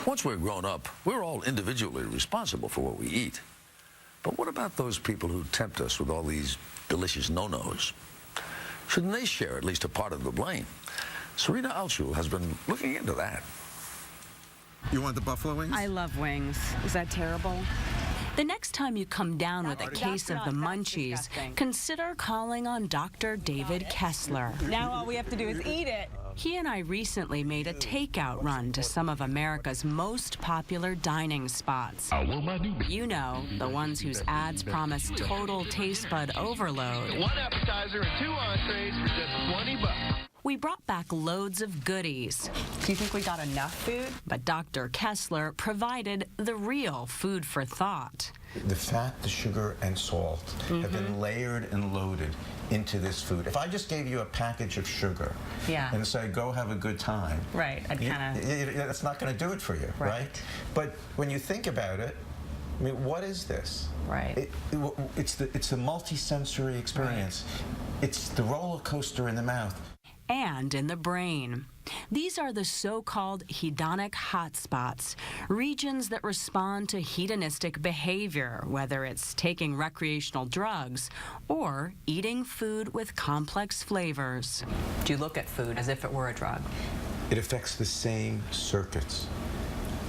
Once we're grown up, we're all individually responsible for what we eat. But what about those people who tempt us with all these delicious no-nos? Shouldn't they share at least a part of the blame? Serena Altschul has been looking into that. You want the buffalo wings? I love wings. Is that terrible? The next time you come down with a case of the munchies, consider calling on Dr. David Kessler. Now all we have to do is eat it. He and I recently made a takeout run to some of America's most popular dining spots. You know, the ones whose ads promise total taste bud overload. One appetizer and 2 entrees for just $20. We brought back loads of goodies. Do you think we got enough food? But Dr. Kessler provided the real food for thought. The fat, the sugar, and salt have been layered and loaded into this food. If I just gave you a package of sugar and say, go have a good time, Right, I'd kind of... that's not going to do it for you, right? But when you think about it, I mean, what is this? Right. It's a multi-sensory experience. Right. It's the roller coaster in the mouth. And in the brain. These are the so-called hedonic hotspots, regions that respond to hedonistic behavior, whether it's taking recreational drugs or eating food with complex flavors. Do you look at food as if it were a drug? It affects the same circuits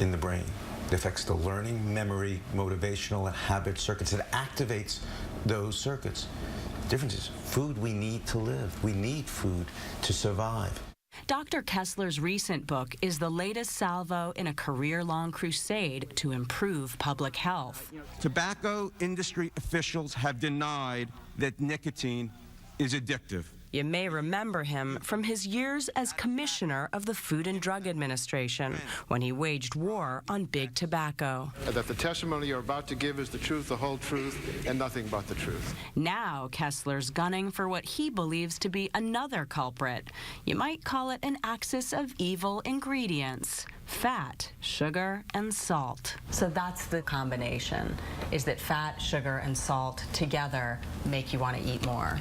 in the brain. It affects the learning, memory, motivational, and habit circuits. It activates those circuits. The difference is food we need to live. We need food to survive. Dr. Kessler's recent book is the latest salvo in a career-long crusade to improve public health. Tobacco industry officials have denied that nicotine is addictive. You may remember him from his years as commissioner of the Food and Drug Administration when he waged war on big tobacco. That the testimony you're about to give is the truth, the whole truth, and nothing but the truth. Now Kessler's gunning for what he believes to be another culprit. You might call it an axis of evil ingredients: fat, sugar, and salt. So that's the combination, is that fat, sugar, and salt together make you want to eat more.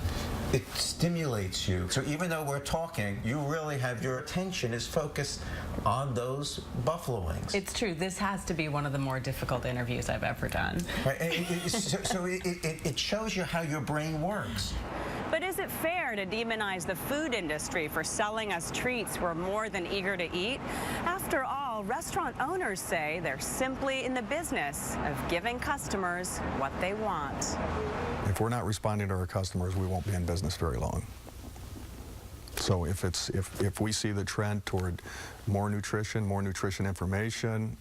It stimulates you. So even though we're talking, you really have your attention is focused on those buffalo wings. It's true. This has to be one of the more difficult interviews I've ever done. Right. It shows you how your brain works. But is it fair to demonize the food industry for selling us treats we're more than eager to eat? After all, restaurant owners say they're simply in the business of giving customers what they want. If we're not responding to our customers, we won't be in business very long. So if we see the trend toward more nutrition information,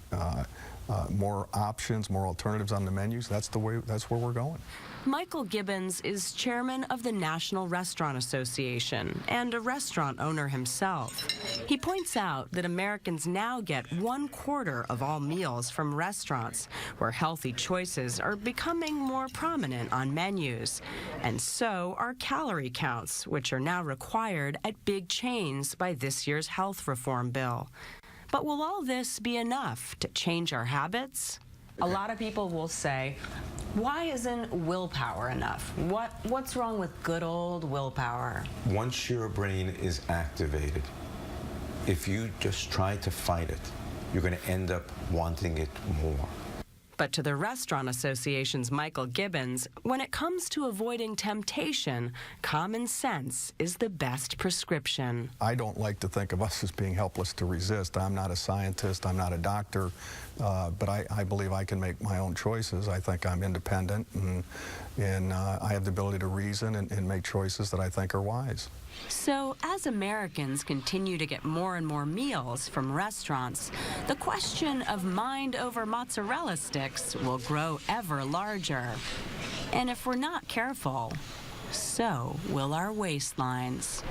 more options, more alternatives on the menus, that's where we're going. Michael Gibbons is chairman of the National Restaurant Association and a restaurant owner himself. He points out that Americans now get 1/4 of all meals from restaurants, where healthy choices are becoming more prominent on menus. And so are calorie counts, which are now required at big chains by this year's health reform bill. But will all this be enough to change our habits? A lot of people will say, why isn't willpower enough? What's wrong with good old willpower? Once your brain is activated, if you just try to fight it, you're going to end up wanting it more. But to the Restaurant Association's Michael Gibbons, when it comes to avoiding temptation, common sense is the best prescription. I don't like to think of us as being helpless to resist. I'm not a scientist, I'm not a doctor, but I believe I can make my own choices. I think I'm independent, and I have the ability to reason and make choices that I think are wise. So, as Americans continue to get more and more meals from restaurants, the question of mind over mozzarella sticks will grow ever larger. And if we're not careful, so will our waistlines.